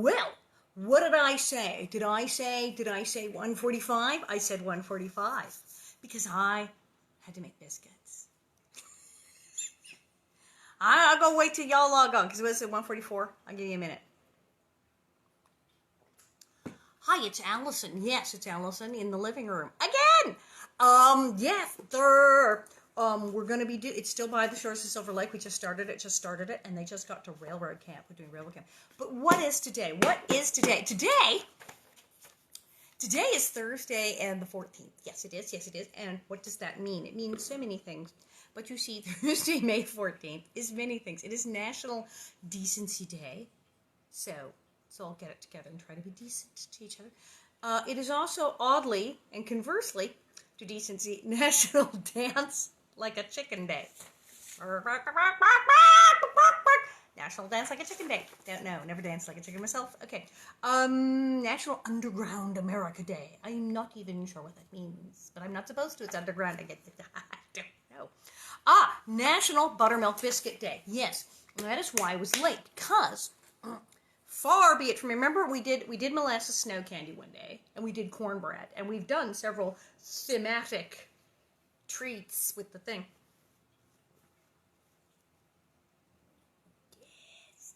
Well, what did I say? Did I say 1:45? I said 1:45 because I had to make biscuits. I'll go wait till y'all log on because it was at 1:44. I'll give you a minute. Hi, it's Alison. Yes, it's Alison in the living room again. Yes, we're gonna be it's still by the shores of Silver Lake. We just started it, and they just got to railroad camp. We're doing railroad camp. But what is today? What is today? Today is Thursday and the 14th. Yes, it is. Yes, it is. And what does that mean? It means so many things. But you see, Thursday, May 14th is many things. It is National Decency Day. So I'll get it together and try to be decent to each other. It is also, oddly and conversely to decency, National Dance Like a Chicken Day. National Dance Like a Chicken Day. Don't know. Never danced like a chicken myself. Okay. National Underground America Day. I'm not even sure what that means, but I'm not supposed to. It's underground. I don't know. National Buttermilk Biscuit Day. Yes, and that is why I was late, because far be it from, remember we did molasses snow candy one day, and we did cornbread, and we've done several thematic treats with the thing. Yes.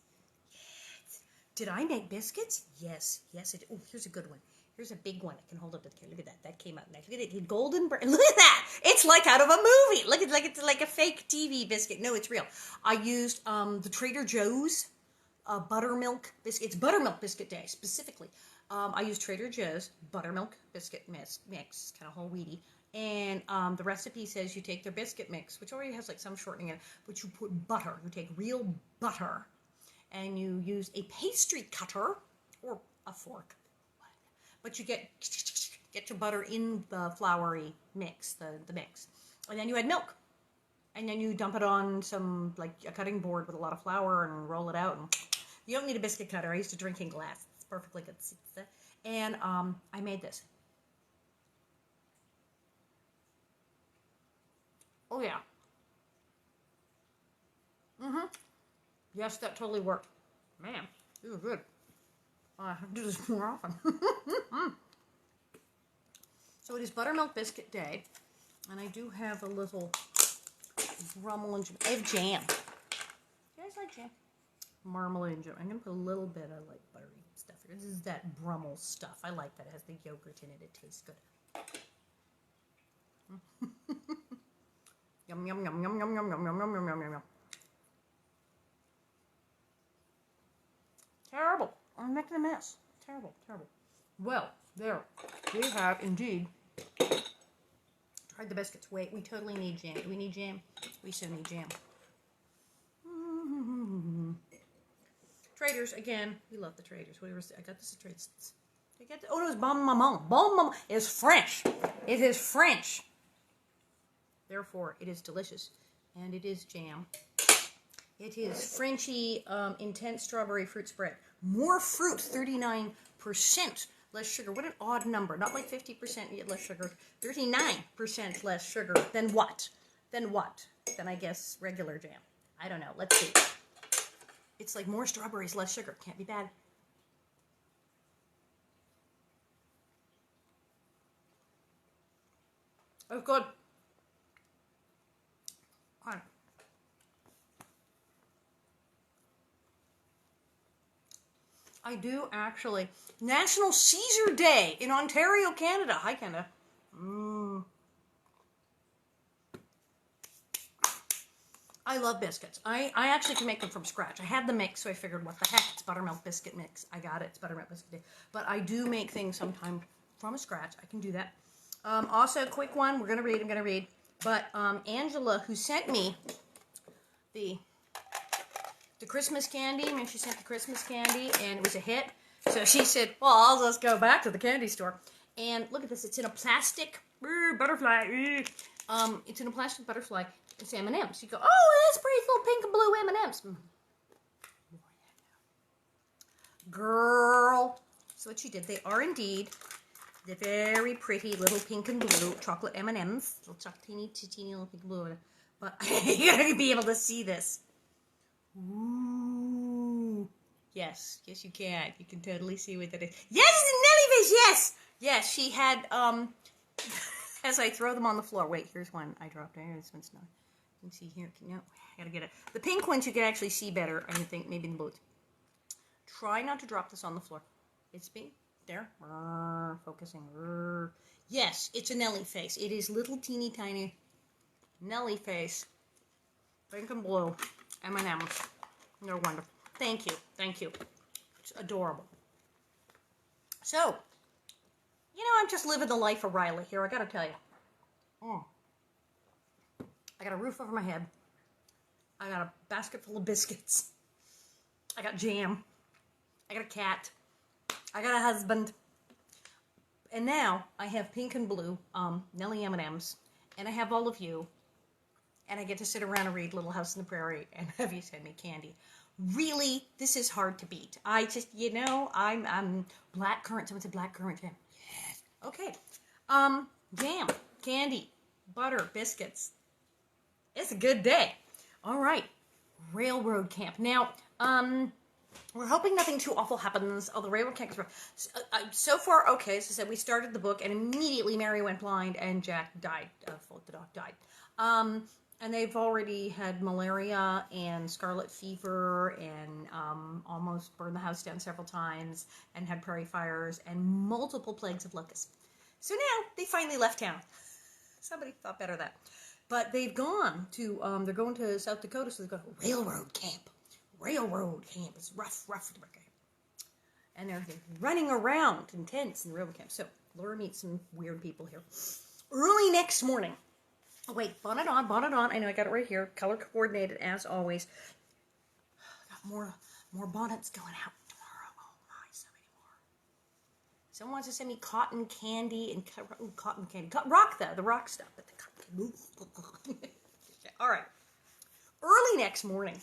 Did I make biscuits? Yes. Oh, here's a good one. Here's a big one. I can hold up to the camera. Look at that. That came out nice. Look at it. Golden brown. Look at that. It's like out of a movie. Look at it's like a fake TV biscuit. No, it's real. I used the Trader Joe's buttermilk biscuit. It's Buttermilk Biscuit Day specifically. I used Trader Joe's buttermilk biscuit mix, kind of whole wheaty. And the recipe says you take their biscuit mix, which already has like some shortening in it, but you put butter. You take real butter, and you use a pastry cutter or a fork. But you get your butter in the floury mix, the mix. And then you add milk. And then you dump it on some, like a cutting board with a lot of flour and roll it out. And you don't need a biscuit cutter. I used a drinking glass. It's perfectly good. And I made this. Oh, yeah. Yes, that totally worked. Man, this is good. I have to do this more often. So it is Buttermilk Biscuit Day, and I do have a little Brummel and jam. I have jam. You guys like jam? Marmalade and jam. I'm going to put a little bit of like buttery stuff here. This is that Brummel stuff. I like that. It has the yogurt in it. It tastes good. Yum, yum, yum, yum, yum, yum, yum, yum, yum, yum, yum. Terrible. I'm making a mess. Terrible. Well, there. We have indeed tried the biscuits. Wait, we totally need jam. Do we need jam? We so need jam. Traders, again. We love the Traders. I got this at Traders. Oh, it was Bon Maman. Bon Maman is French. It is French. Therefore, it is delicious. And it is jam. It is Frenchy, intense strawberry fruit spread. More fruit, 39% less sugar. What an odd number. Not like 50% yet less sugar. 39% less sugar. Then what? Then I guess regular jam. I don't know. Let's see. It's like more strawberries, less sugar. Can't be bad. Oh, good. Fine. I do actually. National Caesar Day in Ontario, Canada. Hi, Canada. I love biscuits. I actually can make them from scratch. I had the mix, so I figured, what the heck? It's buttermilk biscuit mix. I got it. It's Buttermilk Biscuit Day. But I do make things sometimes from scratch. I can do that. Also, quick one. I'm going to read. But Angela, who sent me the Christmas candy, she sent the Christmas candy, and it was a hit. So she said, well, I'll just go back to the candy store. And look at this. It's in a plastic butterfly. It's in a plastic butterfly. It's M&M's. You go, oh, that's pretty cool, pink and blue M&M's. Girl. So what she did, they are indeed the very pretty little pink and blue chocolate M&M's. Little teeny little pink and blue. But you're going to be able to see this. Ooh. Yes, yes, you can. You can totally see what that is. Yes, it's a Nellie fish. Yes, yes. She had As I throw them on the floor. Wait, here's one I dropped. This one's not. You can see here. No, I gotta get it. The pink ones you can actually see better. I think maybe in the boat. Try not to drop this on the floor. It's pink. There. Focusing. Yes, it's a Nellie face. It is little teeny tiny Nellie face. Pink and blue. M&M's. They're wonderful. Thank you. Thank you. It's adorable. So, I'm just living the life of Riley here. I gotta tell you. I got a roof over my head. I got a basket full of biscuits. I got jam. I got a cat. I got a husband. And now I have pink and blue Nellie M&Ms. And I have all of you. And I get to sit around and read Little House on the Prairie and have you send me candy. Really, this is hard to beat. I just, I'm blackcurrant. Someone said blackcurrant jam. Yes. Okay. Jam, candy, butter, biscuits. It's a good day. All right. Railroad camp. Now, we're hoping nothing too awful happens. Oh, the railroad camp is rough. So far, okay. So I said we started the book, and immediately Mary went blind, and Jack died. The dog died. And they've already had malaria and scarlet fever and almost burned the house down several times and had prairie fires and multiple plagues of locusts. So now they finally left town. Somebody thought better of that. But they've gone to, they're going to South Dakota, so they go to railroad camp. Railroad camp. It's rough. And they're running around in tents in the railroad camp. So Laura meets some weird people here. Early next morning. Oh, wait, bonnet on. I know I got it right here. Color coordinated as always. Got more bonnets going out tomorrow. Oh my, so many more. Someone wants to send me cotton candy and cotton candy. The rock stuff, but the cotton candy. All right. Early next morning,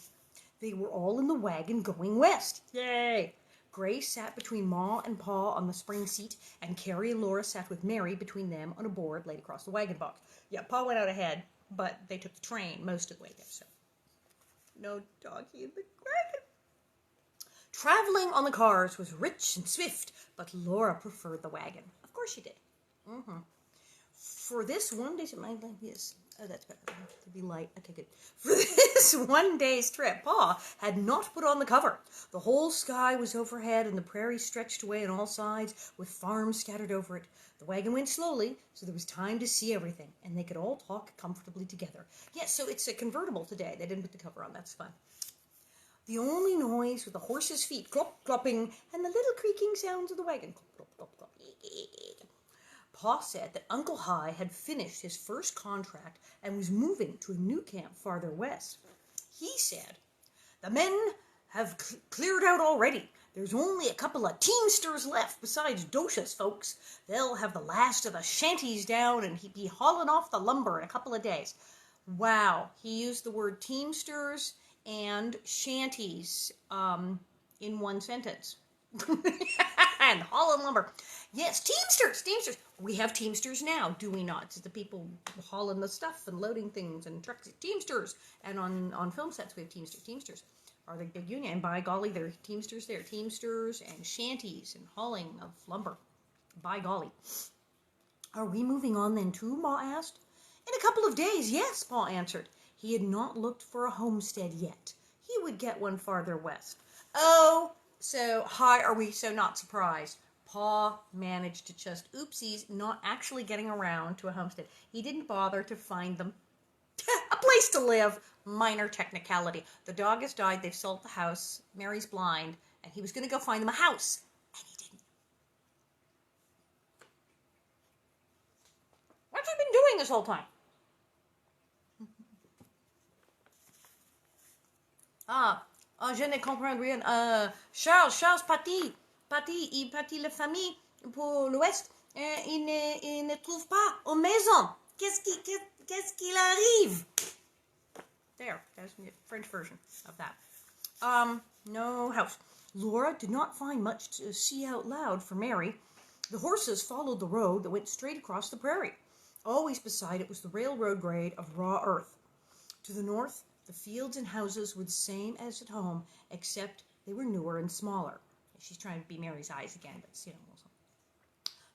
they were all in the wagon going west. Yay! Grace sat between Ma and Pa on the spring seat, and Carrie and Laura sat with Mary between them on a board laid across the wagon box. Yeah, Pa went out ahead, but they took the train most of the way there, so no doggy in the wagon. Traveling on the cars was rich and swift, but Laura preferred the wagon. Of course she did. For this one day, like this. Oh, that's better. To be light. Okay, good. For this one day's trip, Pa had not put on the cover. The whole sky was overhead, and the prairie stretched away on all sides, with farms scattered over it. The wagon went slowly, so there was time to see everything, and they could all talk comfortably together. Yes, so it's a convertible today. They didn't put the cover on. That's fun. The only noise was the horses' feet clop-clopping, and the little creaking sounds of the wagon. Clop, clop, clop, clop. Pa said that Uncle High had finished his first contract and was moving to a new camp farther west. He said, "The men have cleared out already. There's only a couple of teamsters left besides Dosha's folks. They'll have the last of the shanties down and he'd be hauling off the lumber in a couple of days." Wow, he used the word teamsters and shanties in one sentence. And hauling lumber. Yes, teamsters. We have teamsters now, do we not? It's the people hauling the stuff and loading things and trucks. Teamsters. And on film sets, we have teamsters. Are the big union. And by golly, there are teamsters there. Teamsters and shanties and hauling of lumber. By golly. Are we moving on then too, Ma asked. In a couple of days, yes, Pa answered. He had not looked for a homestead yet. He would get one farther west. Oh, so are we so not surprised? Pa managed to just, oopsies, not actually getting around to a homestead. He didn't bother to find them. A place to live. Minor technicality. The dog has died. They've sold the house. Mary's blind. And he was going to go find them a house. And he didn't. What's he been doing this whole time? Je ne comprends rien. Charles partit la famille pour l'ouest. Il ne trouve pas aux maisons. Qu'est-ce qu'il arrive? There, that's the French version of that. No house. Laura did not find much to see out loud for Mary. The horses followed the road that went straight across the prairie. Always beside it was the railroad grade of raw earth. To the north, the fields and houses were the same as at home, except They were newer and smaller. She's trying to be Mary's eyes again, but also.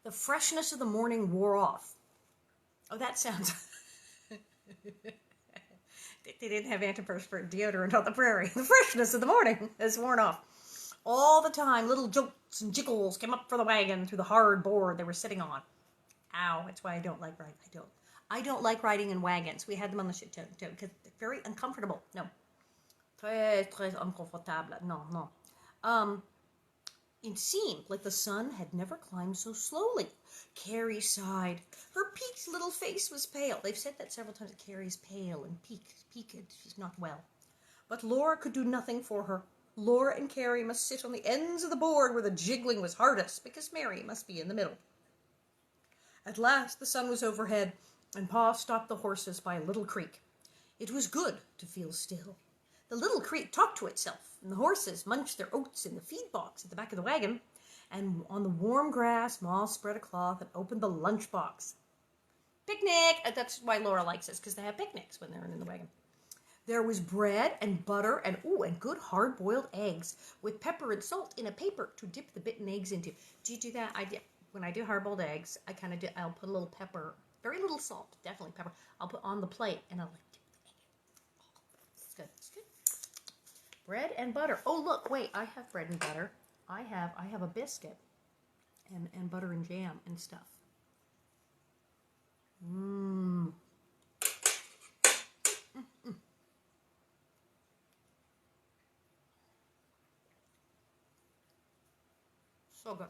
The freshness of the morning wore off. Oh, that sounds... They didn't have antiperspirant deodorant on the prairie. The freshness of the morning has worn off. All the time, little jolts and jiggles came up for the wagon through the hard board they were sitting on. Ow, that's why I don't like riding. I don't like riding in wagons. We had them on the chateau because they're very uncomfortable. No. Très, très inconfortable. No. It seemed like the sun had never climbed so slowly. Carrie sighed. Her peaked little face was pale. They've said that several times. Carrie's pale and peaked. She's not well. But Laura could do nothing for her. Laura and Carrie must sit on the ends of the board where the jiggling was hardest, because Mary must be in the middle. At last the sun was overhead, and Pa stopped the horses by a little creek. It was good to feel still. The little creek talked to itself, and the horses munched their oats in the feed box at the back of the wagon, and on the warm grass, Ma spread a cloth and opened the lunch box. Picnic! That's why Laura likes this, because they have picnics when they're in the wagon. There was bread and butter and good hard-boiled eggs with pepper and salt in a paper to dip the bitten eggs into. Do you do that? When I do hard-boiled eggs, I'll put a little pepper, very little salt, definitely pepper. I'll put on the plate and I'll dip the egg in. Oh, it's good. Bread and butter. Oh, look, wait, I have bread and butter. I have a biscuit and butter and jam and stuff. Mmm. So good.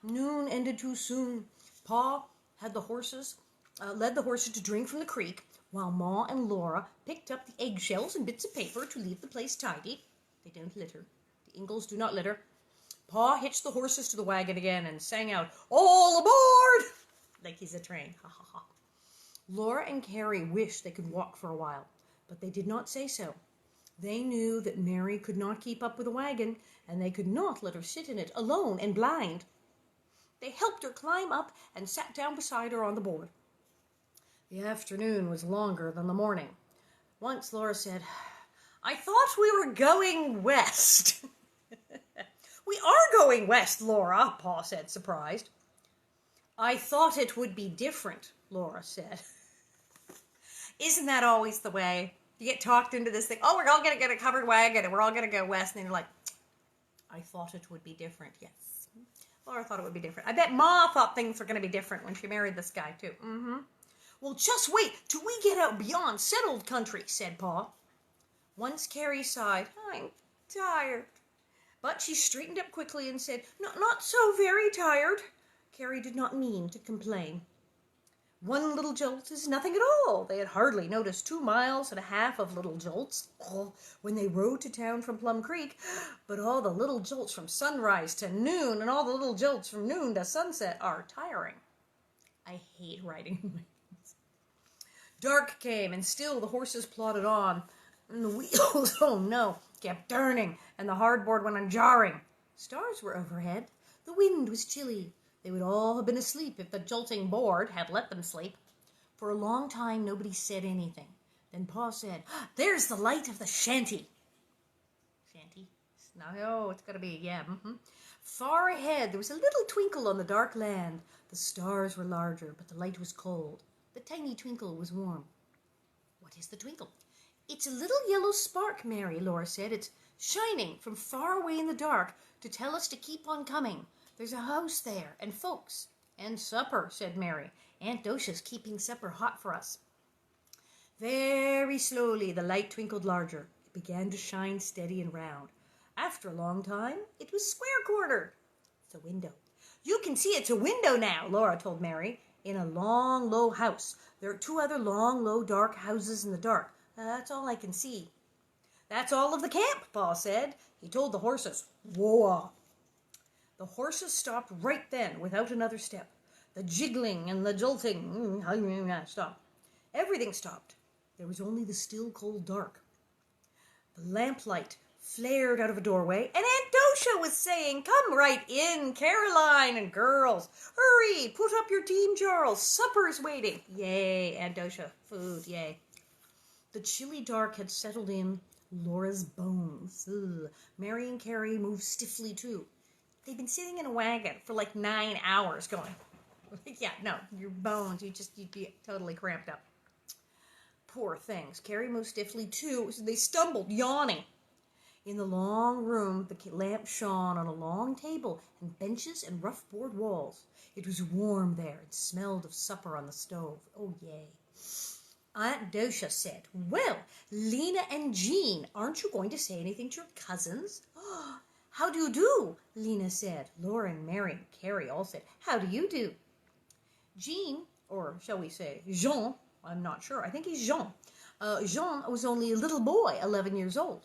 Noon ended too soon. Pa had led the horses to drink from the creek, while Ma and Laura picked up the eggshells and bits of paper to leave the place tidy. They don't litter. The Ingalls do not litter. Pa hitched the horses to the wagon again and sang out, "All aboard!" like he's a train. Ha ha ha. Laura and Carrie wished they could walk for a while, but they did not say so. They knew that Mary could not keep up with the wagon, and they could not let her sit in it alone and blind. They helped her climb up and sat down beside her on the board. The afternoon was longer than the morning. Once Laura said, "I thought we were going west." "We are going west, Laura," Pa said, surprised. "I thought it would be different," Laura said. Isn't that always the way? You get talked into this thing, we're all going to get a covered wagon and we're all going to go west. And you're like, I thought it would be different. Yes. Laura thought it would be different. I bet Ma thought things were going to be different when she married this guy, too. Well, just wait till we get out beyond settled country, said Pa. Once Carrie sighed, "I'm tired." But she straightened up quickly and said, Not so very tired." Carrie did not mean to complain. One little jolt is nothing at all. They had hardly noticed 2.5 miles of little jolts when they rode to town from Plum Creek, but all the little jolts from sunrise to noon and all the little jolts from noon to sunset are tiring. I hate riding in wagons. Dark came, and still the horses plodded on, and the wheels, oh no, kept turning, and the hardboard went on jarring. Stars were overhead. The wind was chilly. They would all have been asleep if the jolting board had let them sleep. For a long time, nobody said anything. Then Pa said, "There's the light of the shanty." Shanty? No, it's got to be, yeah. Far ahead, there was a little twinkle on the dark land. The stars were larger, but the light was cold. The tiny twinkle was warm. "What is the twinkle?" "It's a little yellow spark, Mary," Laura said. "It's shining from far away in the dark to tell us to keep on coming. There's a house there, and folks." "And supper," said Mary. "Aunt Docia's keeping supper hot for us." Very slowly the light twinkled larger. It began to shine steady and round. After a long time, it was square-cornered. "It's a window." "You can see it's a window now," Laura told Mary. "In a long, low house. There are 2 other long, low, dark houses in the dark. That's all I can see." "That's all of the camp," Pa said. He told the horses, "Whoa." The horses stopped right then, without another step. The jiggling and the jolting stopped. Everything stopped. There was only the still, cold dark. The lamplight flared out of a doorway, and Aunt Dosha was saying, "Come right in, Caroline and girls. Hurry, put up your team jars. Supper's waiting." Yay, Aunt Dosha. Food, yay. The chilly dark had settled in Laura's bones. Ugh. Mary and Carrie moved stiffly, too. They'd been sitting in a wagon for like 9 hours going, yeah, no, your bones, you'd be totally cramped up. Poor things. Carrie moved stiffly, too. So they stumbled, yawning. In the long room, the lamp shone on a long table and benches and rough board walls. It was warm there and smelled of supper on the stove. Oh, yay. Aunt Dosha said, "Well, Lena and Jean, aren't you going to say anything to your cousins?" "Oh, how do you do?" Lena said. Laura and Mary and Carrie all said, "How do you do?" Jean, or shall we say Jean, I'm not sure, I think he's Jean. Jean was only a little boy, 11 years old.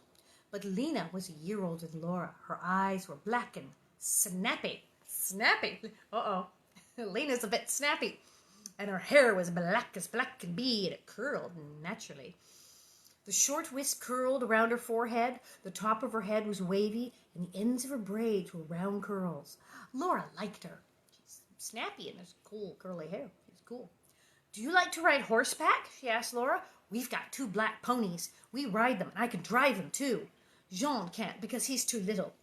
But Lena was a year older than Laura. Her eyes were black and snappy. Snappy? Uh-oh. Lena's a bit snappy. And her hair was black as black can be, and it curled naturally. The short wisp curled around her forehead, the top of her head was wavy, and the ends of her braids were round curls. Laura liked her. She's snappy and has cool curly hair. She's cool. "Do you like to ride horseback?" she asked Laura. "We've got 2 black ponies. We ride them, and I can drive them, too. Jean can't because he's too little.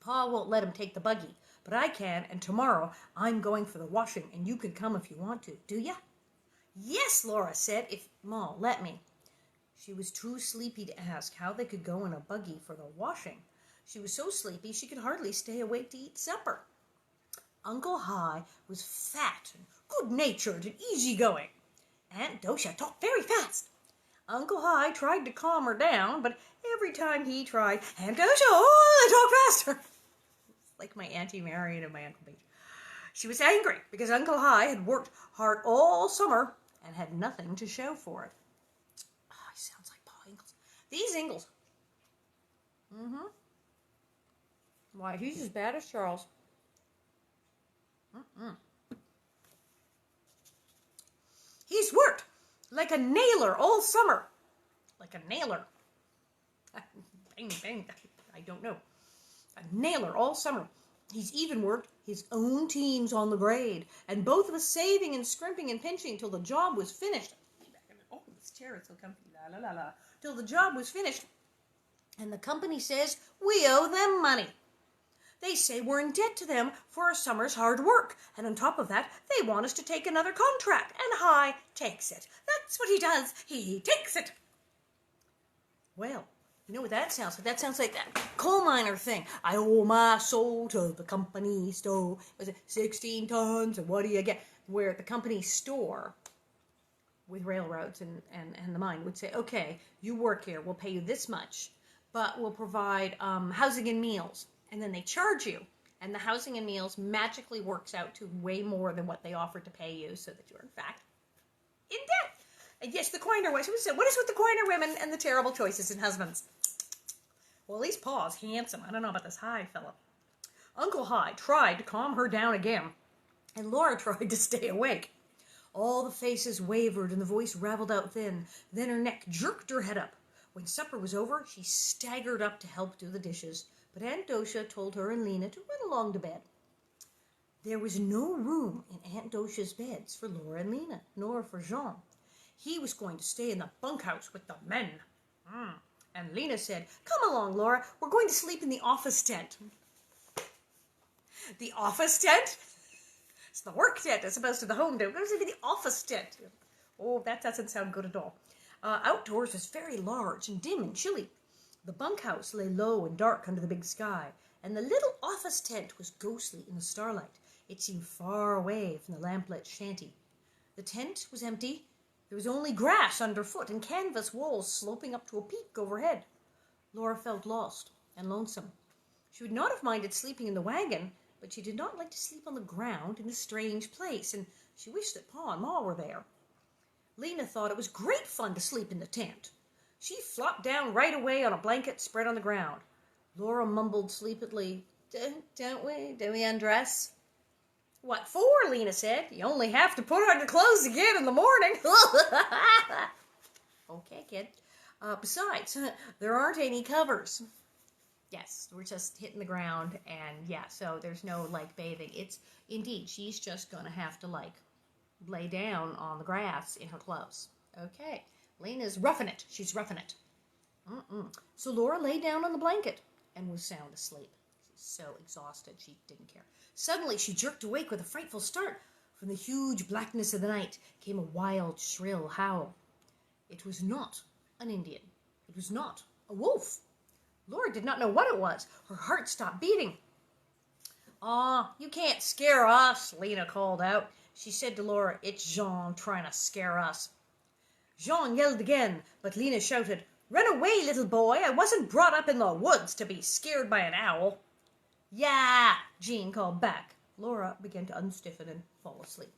Pa won't let him take the buggy, but I can, and tomorrow I'm going for the washing, and you can come if you want to. Do ya?" "Yes," Laura said, "if Ma'll let me." She was too sleepy to ask how they could go in a buggy for the washing. She was so sleepy she could hardly stay awake to eat supper. Uncle Hi was fat and good-natured and easygoing. Aunt Dosha talked very fast. Uncle Hi tried to calm her down, but every time he tried, "Aunt Dosha, oh, talk faster." Like my Auntie Marion and my Uncle Beach. She was angry because Uncle Hi had worked hard all summer and had nothing to show for it. Oh, he sounds like Pa Ingalls. These Ingalls. Why, he's as bad as Charles. He's worked like a nailer all summer. Like a nailer. Bang, bang. I don't know. A nailer all summer. He's even worked his own teams on the grade, and both of us saving and scrimping and pinching till the job was finished. Oh, this chair is so comfy. La, la, la, la. Till the job was finished, and the company says we owe them money. They say we're in debt to them for our summer's hard work, and on top of that, they want us to take another contract, and Hi takes it. That's what he does. He takes it. Well, you know what that sounds like? That sounds like that coal miner thing. "I owe my soul to the company store." Was it 16 tons, or what do you get? Where the company store with railroads and the mine would say, "Okay, you work here. We'll pay you this much, but we'll provide housing and meals." And then they charge you. And the housing and meals magically works out to way more than what they offered to pay you, so that you're, in fact, in debt. And yes, the Coiner wives. What is with the Coiner women and the terrible choices in husbands? Well, at least Pa's handsome. I don't know about this Hi fella. Uncle Hi tried to calm her down again, and Laura tried to stay awake. All the faces wavered, and the voice raveled out thin. Then her neck jerked her head up. When supper was over, she staggered up to help do the dishes, but Aunt Dosha told her and Lena to run along to bed. There was no room in Aunt Dosha's beds for Laura and Lena, nor for Jean. He was going to stay in the bunkhouse with the men. And Lena said, "Come along, Laura. We're going to sleep in the office tent." The office tent? It's the work tent as opposed to the home tent. We're going to sleep in the office tent. Oh, that doesn't sound good at all. Outdoors was very large and dim and chilly. The bunkhouse lay low and dark under the big sky, and the little office tent was ghostly in the starlight. It seemed far away from the lamplit shanty. The tent was empty. There was only grass underfoot and canvas walls sloping up to a peak overhead. Laura felt lost and lonesome. She would not have minded sleeping in the wagon, but she did not like to sleep on the ground in a strange place, and she wished that Pa and Ma were there. Lena thought it was great fun to sleep in the tent. She flopped down right away on a blanket spread on the ground. Laura mumbled sleepily, Don't we undress?" "What for?" Lena said. "You only have to put on your clothes again in the morning." "Okay, kid. Besides, there aren't any covers." Yes, we're just hitting the ground, and yeah, so there's no like bathing. It's indeed, she's just gonna have to like lay down on the grass in her clothes. Okay, Lena's roughing it. She's roughing it. So Laura lay down on the blanket and was sound asleep. She's so exhausted, she didn't care. Suddenly, she jerked awake with a frightful start. From the huge blackness of the night came a wild, shrill howl. It was not an Indian. It was not a wolf. Laura did not know what it was. Her heart stopped beating. "Aw, you can't scare us," Lena called out. She said to Laura, "It's Jean trying to scare us." Jean yelled again, but Lena shouted, "Run away, little boy. I wasn't brought up in the woods to be scared by an owl." "Yeah," Jean called back. Laura began to unstiffen and fall asleep.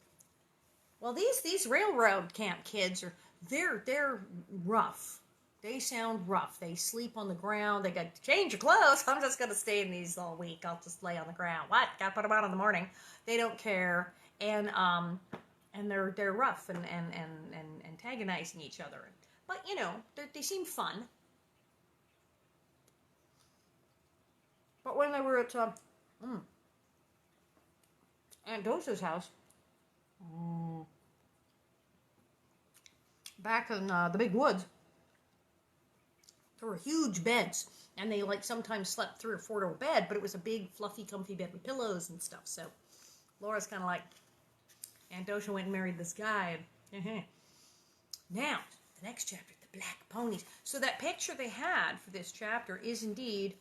Well, these railroad camp kids they're rough. They sound rough. They sleep on the ground. They got to change your clothes. I'm just going to stay in these all week. I'll just lay on the ground. What? Got to put them on in the morning. They don't care. And they're rough and antagonizing each other. But, you know, they seem fun. But when they were at Aunt Dosa's house, back in the big woods, there were huge beds, and they like sometimes slept 3 or 4 to a bed, but it was a big, fluffy, comfy bed with pillows and stuff. So Laura's kind of like, Aunt Dosha went and married this guy. Now, the next chapter, the black ponies. So that picture they had for this chapter is indeed,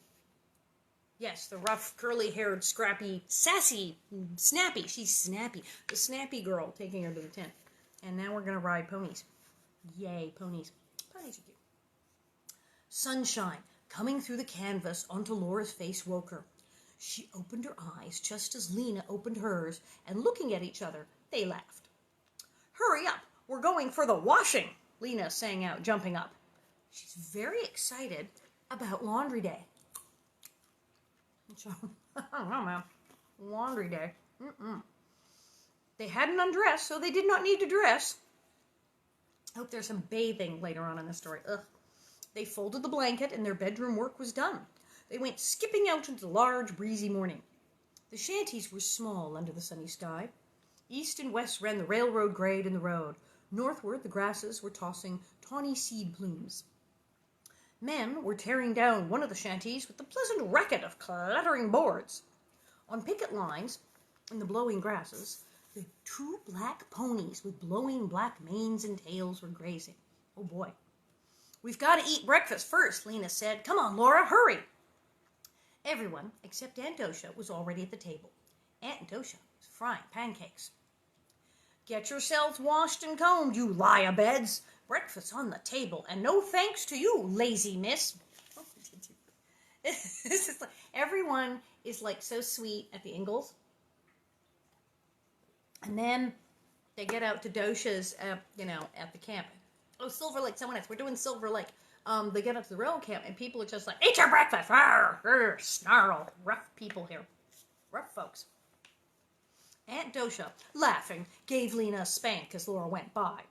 yes, the rough, curly-haired, scrappy, sassy, snappy. She's snappy. The snappy girl taking her to the tent. And now we're going to ride ponies. Yay, ponies. Ponies are cute. Sunshine coming through the canvas onto Laura's face woke her. She opened her eyes just as Lena opened hers, and looking at each other, they laughed. "Hurry up, we're going for the washing," Lena sang out, jumping up. She's very excited about laundry day. So, I don't know, man. Laundry day. They hadn't undressed, so they did not need to dress. I hope there's some bathing later on in the story. Ugh. They folded the blanket and their bedroom work was done. They went skipping out into the large, breezy morning. The shanties were small under the sunny sky. East and west ran the railroad grade in the road. Northward, the grasses were tossing tawny seed plumes. Men were tearing down one of the shanties with the pleasant racket of clattering boards. On picket lines, in the blowing grasses, the 2 black ponies with blowing black manes and tails were grazing. Oh boy. "We've got to eat breakfast first," Lena said. "Come on, Laura, hurry." Everyone, except Aunt Dosha, was already at the table. Aunt Dosha was frying pancakes. "Get yourselves washed and combed, you lie-a-beds. Breakfast's on the table, and no thanks to you, lazy miss." This is like, everyone is like so sweet at the Ingalls. And then they get out to Dosha's, at the camp. Oh, Silver Lake, someone else. We're doing Silver Lake. They get up to the rail camp, and people are just like, "Eat your breakfast!" Arr, arr, snarl. Rough people here. Rough folks. Aunt Dosha, laughing, gave Lena a spank as Laura went by.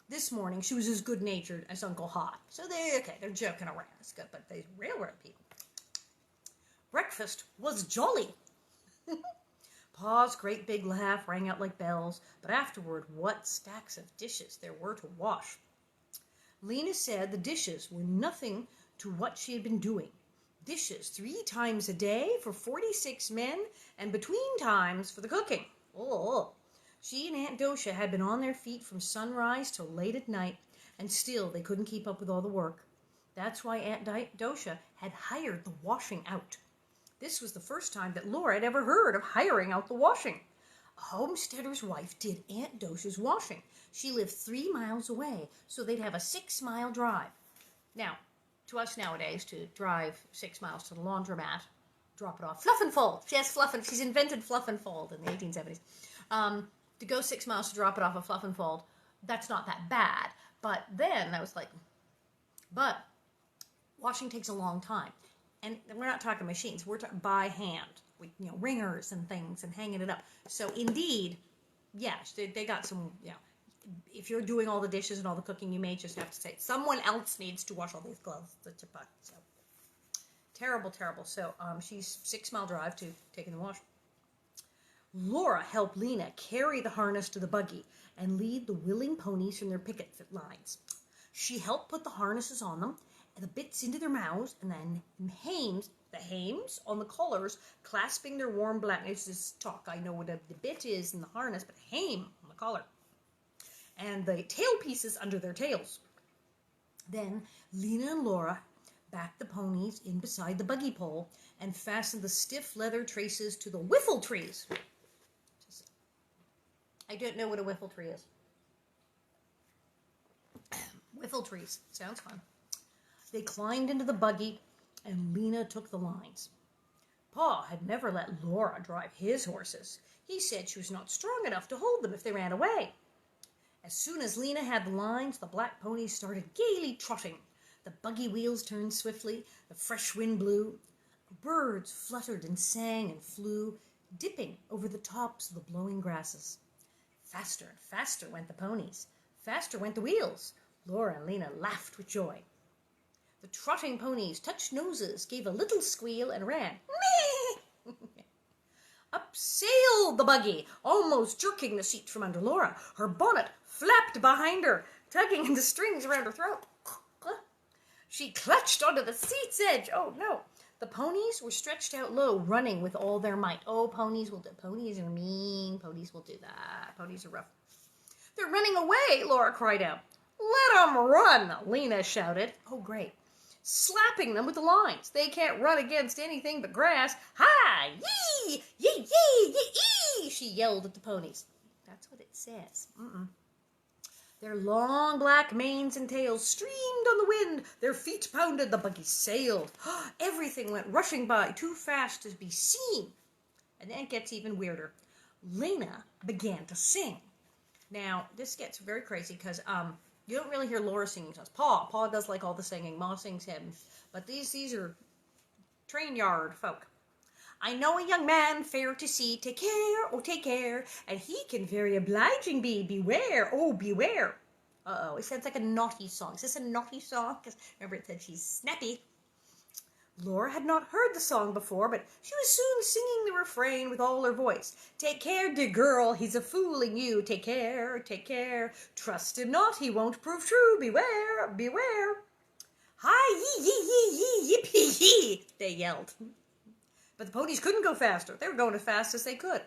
This morning, she was as good-natured as Uncle Hot. So they're joking around. It's good, but they railroad people. Breakfast was jolly. Pa's great big laugh rang out like bells, but afterward, what stacks of dishes there were to wash. Lena said the dishes were nothing to what she had been doing. Dishes 3 times a day for 46 men, and between times for the cooking. Oh. She and Aunt Dosha had been on their feet from sunrise till late at night, and still they couldn't keep up with all the work. That's why Aunt Dosha had hired the washing out. This was the first time that Laura had ever heard of hiring out the washing. A homesteader's wife did Aunt Dosha's washing. She lived 3 miles away, so they'd have a 6-mile drive. Now, to us nowadays, to drive 6 miles to the laundromat, drop it off, fluff and fold. Yes, she's invented fluff and fold in the 1870s. To go 6 miles to drop it off a fluff and fold, that's not that bad. But then I was like, but washing takes a long time. And we're not talking machines. We're talking by hand with, ringers and things and hanging it up. So indeed, yes, they got some, if you're doing all the dishes and all the cooking, you may just have to say, someone else needs to wash all these clothes. So, Terrible, terrible. So she's 6-mile drive to taking the wash. Laura helped Lena carry the harness to the buggy and lead the willing ponies from their picket lines. She helped put the harnesses on them and the bits into their mouths, and then the hames on the collars, clasping their warm black. This talk, I know what the bit is in the harness, but hame on the collar. And the tail pieces under their tails. Then Lena and Laura backed the ponies in beside the buggy pole and fastened the stiff leather traces to the whiffle trees. I don't know what a whiffle tree is. Whiffle trees. Sounds fun. They climbed into the buggy and Lena took the lines. Pa had never let Laura drive his horses. He said she was not strong enough to hold them if they ran away. As soon as Lena had the lines, the black ponies started gaily trotting. The buggy wheels turned swiftly, the fresh wind blew. Birds fluttered and sang and flew, dipping over the tops of the blowing grasses. Faster and faster went the ponies. Faster went the wheels. Laura and Lena laughed with joy. The trotting ponies touched noses, gave a little squeal, and ran. Mee! Up sailed the buggy, almost jerking the seat from under Laura. Her bonnet flapped behind her, tugging at the strings around her throat. She clutched onto the seat's edge. Oh, no. The ponies were stretched out low, running with all their might. Oh, ponies are mean. Ponies will do that. Ponies are rough. They're running away, Laura cried out. Let 'em run, Lena shouted. Oh, great. Slapping them with the lines. They can't run against anything but grass. Hi! Yee! Yee! Yee! Yee! She yelled at the ponies. That's what it says. Their long black manes and tails streamed on the wind. Their feet pounded. The buggy sailed. Everything went rushing by too fast to be seen. And then it gets even weirder. Lena began to sing. Now, this gets very crazy because you don't really hear Laura singing. Pa does like all the singing. Ma sings him. But these are train yard folk. I know a young man fair to see. Take care, oh take care. And he can very obliging be. Beware, oh beware. Uh-oh, it sounds like a naughty song. Is this a naughty song? Because remember it said she's snappy. Laura had not heard the song before, but she was soon singing the refrain with all her voice. Take care, dear girl, he's a-fooling you. Take care, take care. Trust him not, he won't prove true. Beware, beware. Hi, yee, yee, yee, yee, yippee, yee, they yelled. But the ponies couldn't go faster. They were going as fast as they could.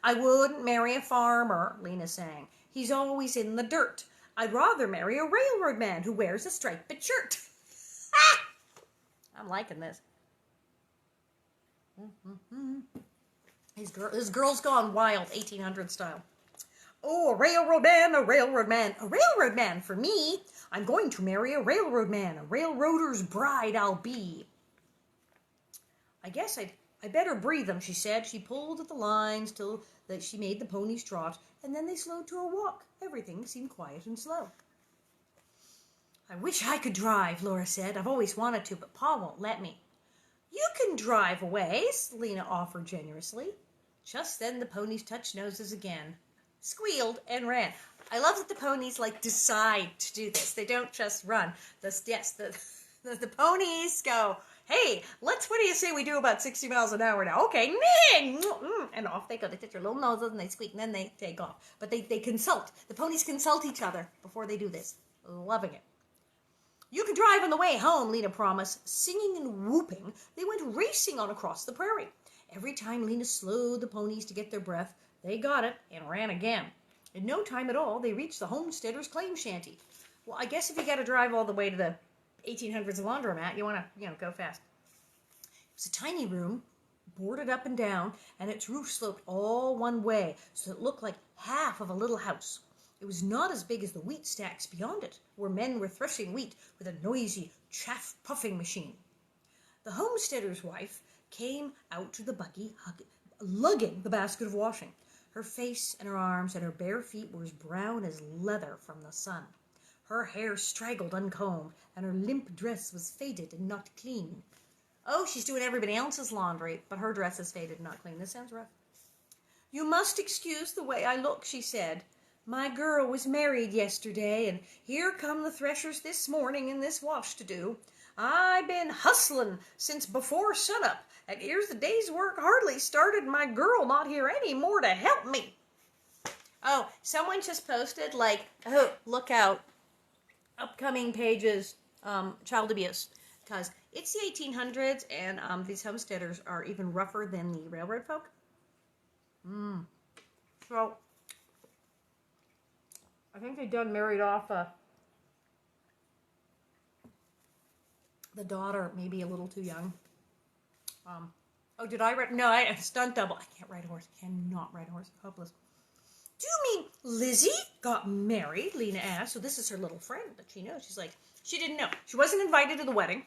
I wouldn't marry a farmer, Lena sang. He's always in the dirt. I'd rather marry a railroad man who wears a striped shirt. Ah! I'm liking this. This girl's gone wild, 1800 style. Oh, a railroad man, a railroad man, a railroad man for me. I'm going to marry a railroad man, a railroader's bride I'll be. I guess I better breathe them, she said. She pulled at the lines till that she made the ponies trot, and then they slowed to a walk. Everything seemed quiet and slow. I wish I could drive, Laura said. I've always wanted to, but Pa won't let me. You can drive a ways, Lena offered generously. Just then the ponies touched noses again, squealed, and ran. I love that the ponies decide to do this. They don't just run. The ponies go, hey, what do you say we do about 60 miles an hour now? Okay, and off they go. They touch their little noses and they squeak, and then they take off. But they consult. The ponies consult each other before they do this. Loving it. You can drive on the way home, Lena promised. Singing and whooping, they went racing on across the prairie. Every time Lena slowed the ponies to get their breath, they got it and ran again. In no time at all, they reached the homesteader's claim shanty. Well, I guess if you got to drive all the way to the 1800s laundromat, you want to, go fast. It was a tiny room, boarded up and down, and its roof sloped all one way, so it looked like half of a little house. It was not as big as the wheat stacks beyond it, where men were threshing wheat with a noisy, chaff-puffing machine. The homesteader's wife came out to the buggy, lugging the basket of washing. Her face and her arms and her bare feet were as brown as leather from the sun. Her hair straggled uncombed, and her limp dress was faded and not clean. Oh, she's doing everybody else's laundry, but her dress is faded and not clean. This sounds rough. You must excuse the way I look, she said. My girl was married yesterday, and here come the threshers this morning in this wash to do. I've been hustling since before sunup, and here's the day's work hardly started. My girl not here anymore to help me. Oh, someone just posted, like, oh, look out, upcoming pages, child abuse, because it's the 1800s, and these homesteaders are even rougher than the railroad folk. So, I think they done married off the daughter, maybe a little too young. Oh, did I write? No, I stunt double. I can't ride a horse. I cannot ride a horse. Hopeless. Do you mean Lizzie got married? Lena asked. So this is her little friend that she knows. She's like, she didn't know. She wasn't invited to the wedding.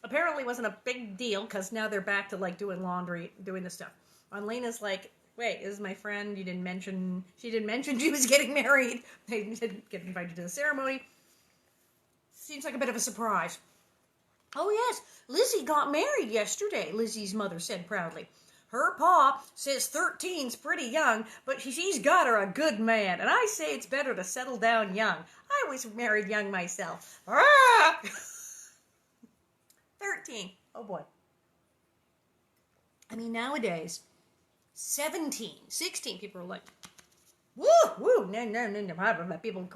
Apparently wasn't a big deal because now they're back to like doing laundry, doing this stuff. And Lena's like, wait, this is my friend. She didn't mention she was getting married. They didn't get invited to the ceremony. Seems like a bit of a surprise. Oh yes, Lizzie got married yesterday, Lizzie's mother said proudly. Her pa says 13's pretty young, but she's got her a good man, and I say it's better to settle down young. I was married young myself. Ah! 13. Oh boy. I mean, nowadays, 17, 16, people are like, woo, woo, no. People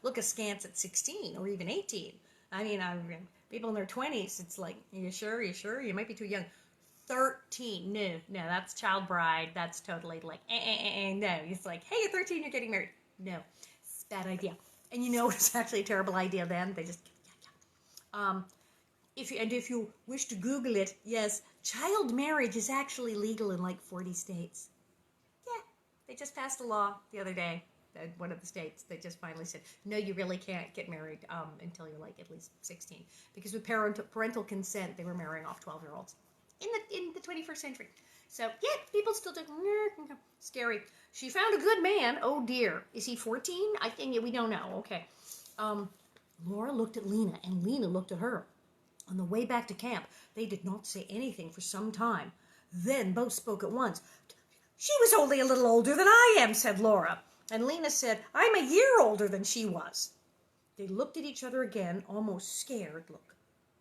look askance at 16 or even 18. I mean, people in their 20s, it's like, you sure? You might be too young. 13, no, that's child bride. That's totally like, no. It's like, hey, at 13, you're getting married. No, it's a bad idea. And you know it's actually a terrible idea then. They just, If you wish to Google it, yes, child marriage is actually legal in like 40 states. Yeah, they just passed a law the other day. One of the states, they just finally said, no, you really can't get married until you're like at least 16. Because with parental consent, they were marrying off 12-year-olds in the 21st century. So, yeah, people still do. Scary. She found a good man. Oh, dear. Is he 14? I think we don't know. Okay. Laura looked at Lena, and Lena looked at her. On the way back to camp, they did not say anything for some time. Then both spoke at once. She was only a little older than I am, said Laura. And Lena said, I'm a year older than she was. They looked at each other again, almost scared look.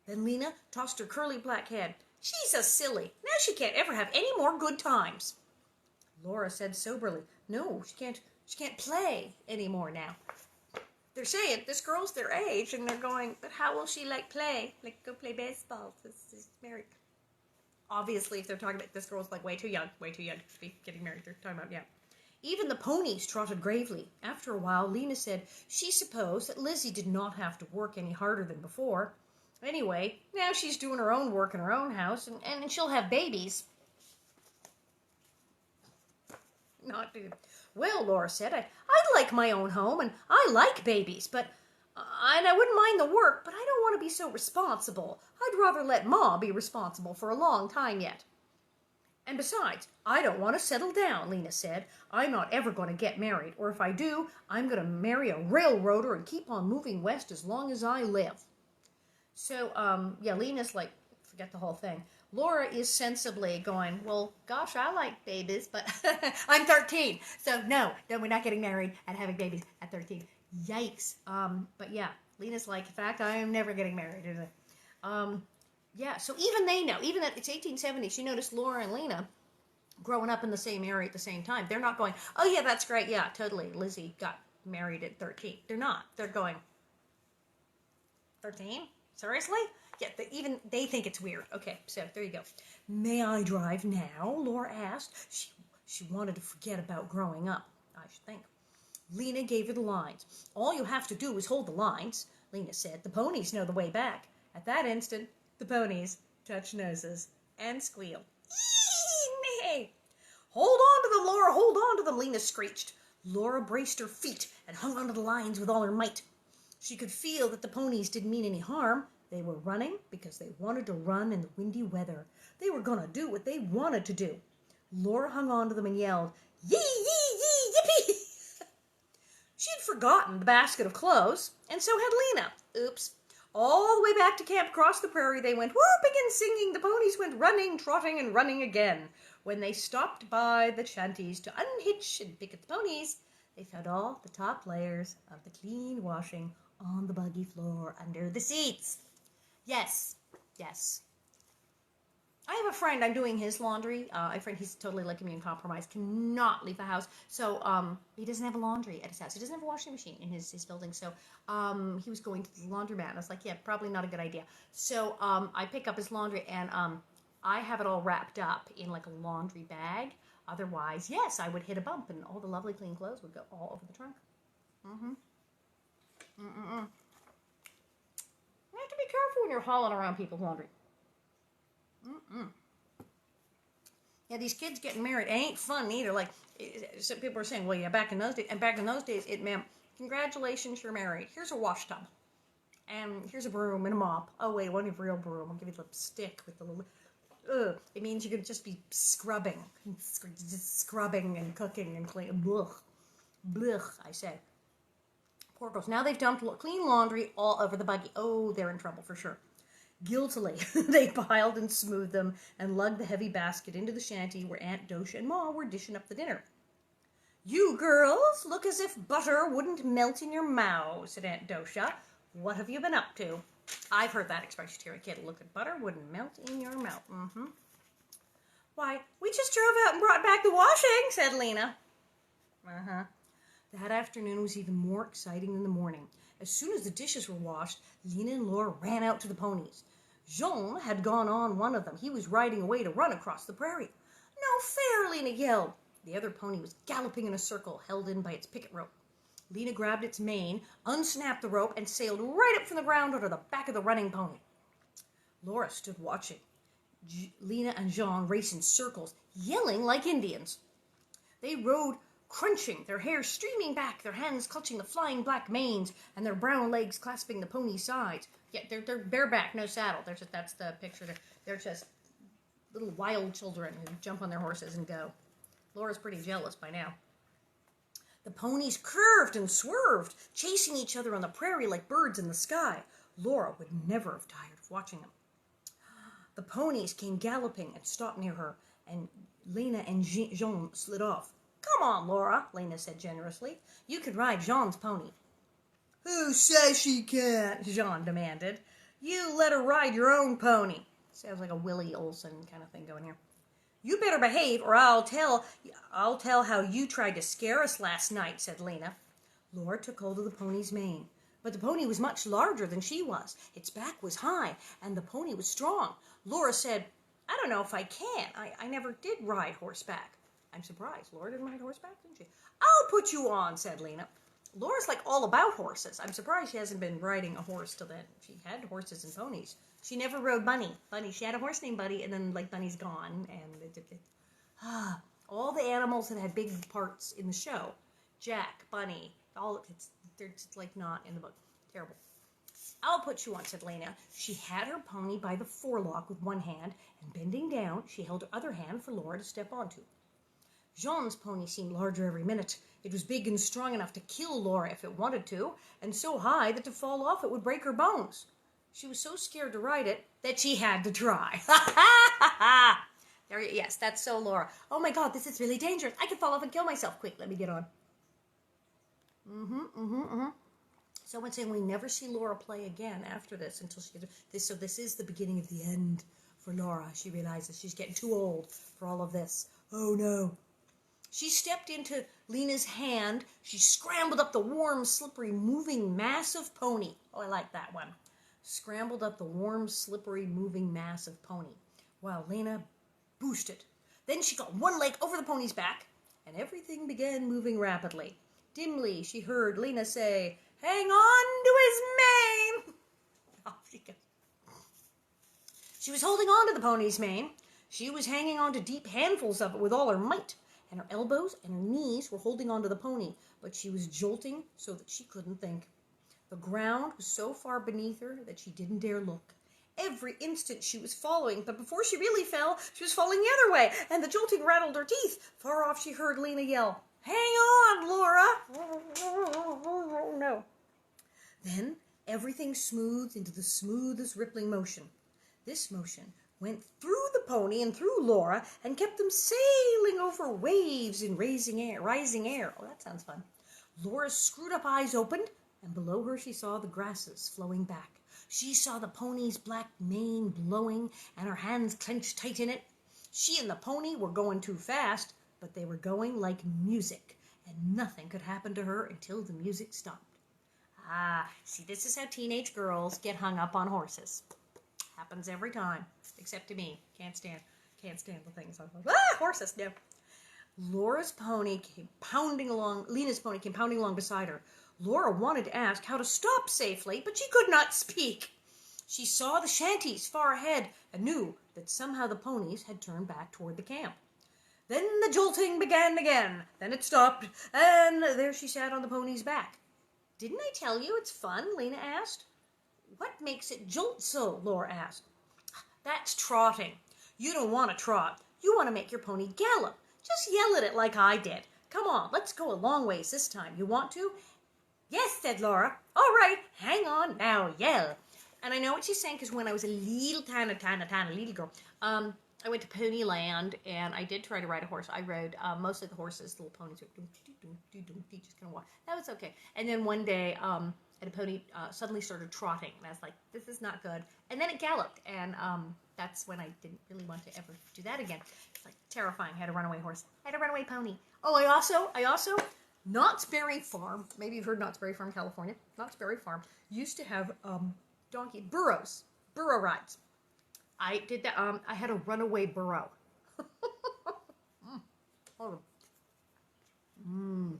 Then Lena tossed her curly black head. She's a silly. Now she can't ever have any more good times. Laura said soberly, no, she can't play anymore now. They're saying this girl's their age, and they're going, but how will she play? Like, go play baseball. She's married. Obviously, if they're talking about this girl's like way too young to be getting married. They're talking about, yeah. Even the ponies trotted gravely. After a while, Lena said she supposed that Lizzie did not have to work any harder than before. Anyway, now she's doing her own work in her own house, and she'll have babies. Not dude. Well, Laura said, I like my own home, and I like babies, and I wouldn't mind the work, but I don't want to be so responsible. I'd rather let Ma be responsible for a long time yet. And besides, I don't want to settle down, Lena said. I'm not ever going to get married, or if I do, I'm going to marry a railroader and keep on moving west as long as I live. So, yeah, Lena's like, forget the whole thing. Laura is sensibly going, well, gosh, I like babies, but I'm 13. So, no, we're not getting married and having babies at 13. Yikes. But yeah, Lena's like, in fact, I am never getting married. Yeah, so even they know, even that it's 1870, she noticed Laura and Lena growing up in the same area at the same time. They're not going, oh yeah, that's great, yeah, totally, Lizzie got married at 13. They're not. They're going, 13? Seriously? Yeah, even they think it's weird. Okay, so there you go. May I drive now? Laura asked. She wanted to forget about growing up, I should think. Lena gave her the lines. All you have to do is hold the lines, Lena said. The ponies know the way back. At that instant, the ponies touched noses and squealed. Eee, hold on to them, Laura, hold on to them, Lena screeched. Laura braced her feet and hung onto the lines with all her might. She could feel that the ponies didn't mean any harm. They were running because they wanted to run in the windy weather. They were going to do what they wanted to do. Laura hung on to them and yelled, yee, yee, yee, yippee! She'd forgotten the basket of clothes, and so had Lena. Oops. All the way back to camp across the prairie, they went whooping and singing. The ponies went running, trotting, and running again. When they stopped by the shanties to unhitch and pick at the ponies, they found all the top layers of the clean washing on the buggy floor under the seats. Yes, Yes. I have a friend, I'm doing his laundry. A friend, he's totally like immune compromised, cannot leave the house. So he doesn't have a laundry at his house. He doesn't have a washing machine in his building. So he was going to the laundromat. I was like, yeah, probably not a good idea. So I pick up his laundry and I have it all wrapped up in like a laundry bag. Otherwise, yes, I would hit a bump and all the lovely clean clothes would go all over the trunk. You have to be careful when you're hauling around people's laundry. Yeah, these kids getting married ain't fun either. Like, some people are saying, well, yeah, back in those days, it meant, congratulations, you're married. Here's a wash tub. And here's a broom and a mop. Oh, wait, one of real broom. I'll give you the stick with the little... It means you could just be scrubbing. Just scrubbing and cooking and cleaning. Blech. Blech, I say. Poor girls. Now they've dumped clean laundry all over the buggy. Oh, they're in trouble for sure. Guiltily, they piled and smoothed them and lugged the heavy basket into the shanty where Aunt Dosha and Ma were dishing up the dinner. You girls look as if butter wouldn't melt in your mouths, said Aunt Dosha. What have you been up to? I've heard that expression here, a kid. Look at butter wouldn't melt in your mouth. Why, we just drove out and brought back the washing, said Lena. That afternoon was even more exciting than the morning. As soon as the dishes were washed, Lena and Laura ran out to the ponies. Jean had gone on one of them. He was riding away to run across the prairie. No fair, Lena yelled. The other pony was galloping in a circle, held in by its picket rope. Lena grabbed its mane, unsnapped the rope, and sailed right up from the ground onto the back of the running pony. Laura stood watching. Lena and Jean raced in circles, yelling like Indians. They rode crunching, their hair streaming back, their hands clutching the flying black manes, and their brown legs clasping the pony's sides. Yeah, they're bareback, no saddle. That's the picture. They're just little wild children who jump on their horses and go. Laura's pretty jealous by now. The ponies curved and swerved, chasing each other on the prairie like birds in the sky. Laura would never have tired of watching them. The ponies came galloping and stopped near her, and Lena and Jean slid off. Come on, Laura, Lena said generously. You could ride Jean's pony. Who says she can't? Jean demanded. You let her ride your own pony. Sounds like a Willie Oleson kind of thing going here. You better behave or I'll tell how you tried to scare us last night, said Lena. Laura took hold of the pony's mane. But the pony was much larger than she was. Its back was high, and the pony was strong. Laura said, I don't know if I can. I never did ride horseback. I'm surprised. Laura didn't ride horseback, didn't she? I'll put you on, said Lena. Laura's like all about horses. I'm surprised she hasn't been riding a horse till then. She had horses and ponies. She never rode Bunny. She had a horse named Bunny, and then like Bunny's gone. And all the animals that had big parts in the show, Jack, Bunny, they're just like not in the book. Terrible. I'll put you on, said Lena. She had her pony by the forelock with one hand, and bending down, she held her other hand for Laura to step onto. Jean's pony seemed larger every minute. It was big and strong enough to kill Laura if it wanted to, and so high that to fall off it would break her bones. She was so scared to ride it that she had to try. Yes, that's so Laura. Oh my God, this is really dangerous. I could fall off and kill myself. Quick, let me get on. Someone saying we never see Laura play again after this until she gets this. So this is the beginning of the end for Laura. She realizes she's getting too old for all of this. Oh no. She stepped into Lena's hand. She scrambled up the warm, slippery, moving mass of pony. Oh, I like that one. Scrambled up the warm, slippery, moving mass of pony, while Lena boosted. Then she got one leg over the pony's back, and everything began moving rapidly. Dimly, she heard Lena say, "Hang on to his mane." Off she goes. She was holding on to the pony's mane. She was hanging on to deep handfuls of it with all her might, and her elbows and her knees were holding on to the pony, but she was jolting so that she couldn't think. The ground was so far beneath her that she didn't dare look. Every instant she was falling, but before she really fell, she was falling the other way, and the jolting rattled her teeth. Far off she heard Lena yell, "Hang on, Laura!" No. Then everything smoothed into the smoothest rippling motion. This motion went through the pony and through Laura and kept them sailing over waves in rising air. Oh, that sounds fun. Laura's screwed up eyes opened, and below her she saw the grasses flowing back. She saw the pony's black mane blowing, and her hands clenched tight in it. She and the pony were going too fast, but they were going like music, and nothing could happen to her until the music stopped. Ah, see, this is how teenage girls get hung up on horses. Happens every time, except to me. Can't stand the things. I'm like, horses, no. Lena's pony came pounding along beside her. Laura wanted to ask how to stop safely, but she could not speak. She saw the shanties far ahead and knew that somehow the ponies had turned back toward the camp. Then the jolting began again. Then it stopped, and there she sat on the pony's back. "Didn't I tell you it's fun?" Lena asked. "What makes it jolt so?" Laura asked. "That's trotting. You don't want to trot. You want to make your pony gallop. Just yell at it like I did. Come on, let's go a long ways this time. You want to?" "Yes," said Laura. "All right, hang on now, yell." And I know what she's saying because when I was a little tiny little girl, I went to Ponyland and I did try to ride a horse. I rode mostly the horses, little ponies, just kind of walk. That was okay. And then one day, and a pony suddenly started trotting, and I was like, "This is not good." And then it galloped, and that's when I didn't really want to ever do that again. It's like terrifying. I had a runaway horse. I had a runaway pony. Oh, I also, Knott's Berry Farm. Maybe you've heard Knott's Berry Farm, California. Knott's Berry Farm used to have burro rides. I did that. I had a runaway burro. Hold on.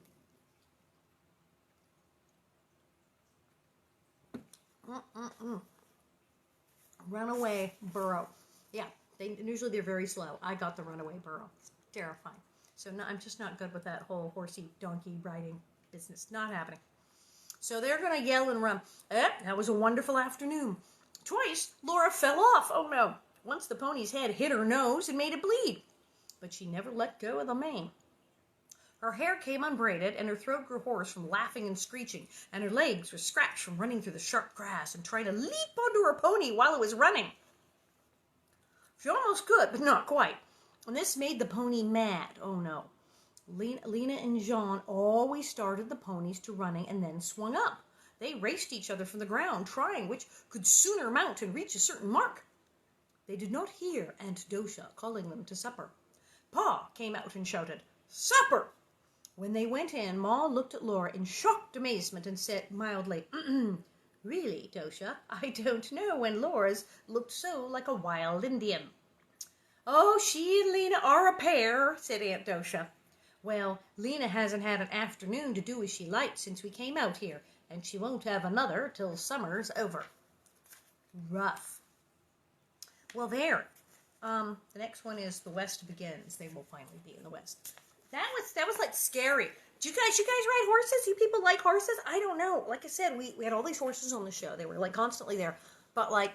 Runaway burro. Yeah, usually they're very slow. I got the runaway burro. It's terrifying. So no, I'm just not good with that whole horsey donkey riding business. Not happening. So they're going to yell and run. That was a wonderful afternoon. Twice, Laura fell off. Oh no. Once the pony's head hit her nose and made it bleed. But she never let go of the mane. Her hair came unbraided, and her throat grew hoarse from laughing and screeching, and her legs were scratched from running through the sharp grass and trying to leap onto her pony while it was running. She almost could, but not quite. And this made the pony mad. Oh no. Lena and Jean always started the ponies to running and then swung up. They raced each other from the ground, trying which could sooner mount and reach a certain mark. They did not hear Aunt Dosha calling them to supper. Pa came out and shouted, "Supper!" When they went in, Ma looked at Laura in shocked amazement and said mildly, "Really, Dosha, I don't know when Laura's looked so like a wild Indian." "Oh, she and Lena are a pair," said Aunt Dosha. "Well, Lena hasn't had an afternoon to do as she liked since we came out here, and she won't have another till summer's over." Rough. Well, there. The next one is The West Begins. They will finally be in the West. That was like scary. Do you guys ride horses? You people like horses? I don't know. Like I said, we had all these horses on the show. They were like constantly there. But like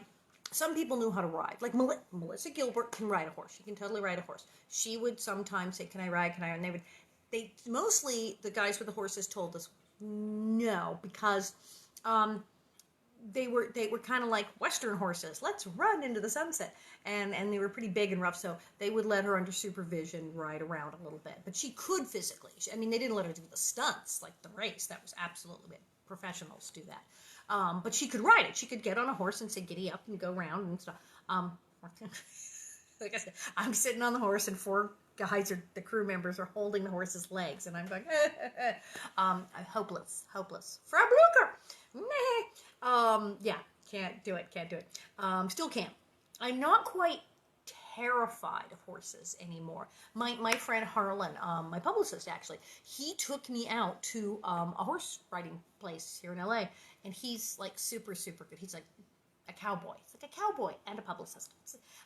some people knew how to ride. Like Melissa Gilbert can ride a horse. She can totally ride a horse. She would sometimes say, "Can I ride? Can I?" And they mostly the guys with the horses told us no, because they were kind of like Western horses. Let's run into the sunset. And they were pretty big and rough, so they would let her under supervision ride around a little bit. But she could physically. They didn't let her do the stunts, like the race. That was absolutely professionals do that. But she could ride it. She could get on a horse and say, "Giddy up," and go around and stuff. Like I said, I'm sitting on the horse, and four guys, the crew members, are holding the horse's legs, and I'm going, hopeless. Frau Blucher! Yeah, can't do it. Still can't. I'm not quite terrified of horses anymore. My friend Harlan, my publicist actually, he took me out to a horse riding place here in LA, and he's like super, super good. He's like a cowboy. He's like a cowboy and a publicist.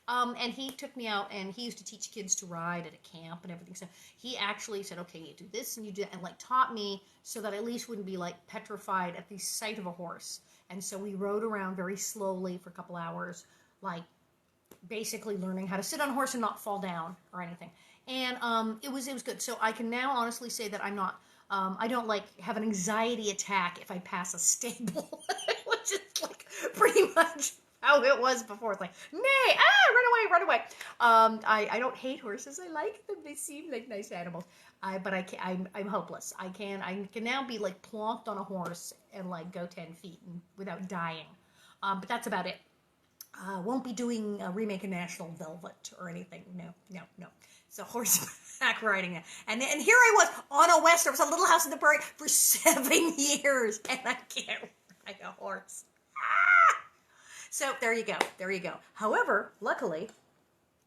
And he took me out, and he used to teach kids to ride at a camp and everything. So he actually said, "Okay, you do this and you do that," and like taught me so that I at least wouldn't be like petrified at the sight of a horse. And so we rode around very slowly for a couple hours, like basically learning how to sit on a horse and not fall down or anything. And it was good. So I can now honestly say that I'm not, I don't like have an anxiety attack if I pass a stable, which is like pretty much how it was before. It's like, nay, run away. I don't hate horses. I like them. They seem like nice animals. But I can I'm hopeless. I can now be like plonked on a horse and like go 10 feet without dying. But that's about it. Won't be doing a remake of National Velvet or anything. No. So horseback riding. And here I was on a western. It was a little house in the prairie for 7 years, and I can't ride a horse. So there you go. However, luckily,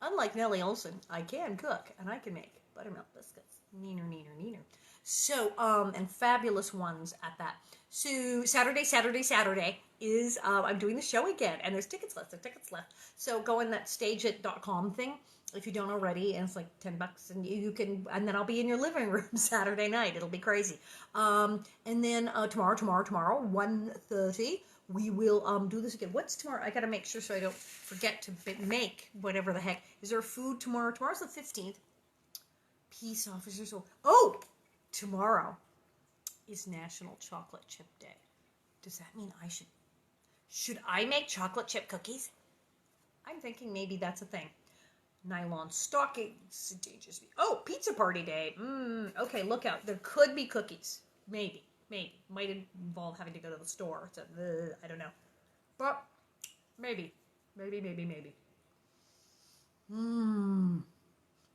unlike Nellie Oleson, I can cook and I can make buttermilk biscuits. Neener. So, and fabulous ones at that. So Saturday is, I'm doing the show again, and there's tickets left. So go in that stageit.com thing if you don't already, and it's like $10, and you can, and then I'll be in your living room Saturday night. It'll be crazy. And then tomorrow, 1:30. We will do this again. What's tomorrow? I got to make sure so I don't forget to make whatever the heck. Is there food tomorrow? Tomorrow's the 15th. Peace officers. Oh, tomorrow is National Chocolate Chip Day. Does that mean should I make chocolate chip cookies? I'm thinking maybe that's a thing. Nylon stockings. Oh, pizza party day. Okay, look out. There could be cookies. Maybe. Might involve having to go to the store. So, I don't know. But maybe.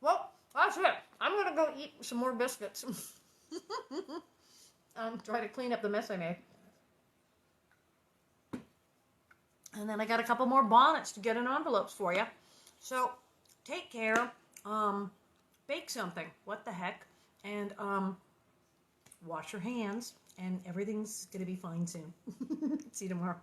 Well, that's it. I'm going to go eat some more biscuits. Try to clean up the mess I made. And then I got a couple more bonnets to get in envelopes for you. So, take care. Bake something. What the heck? And, wash your hands. And everything's going to be fine soon. See you tomorrow.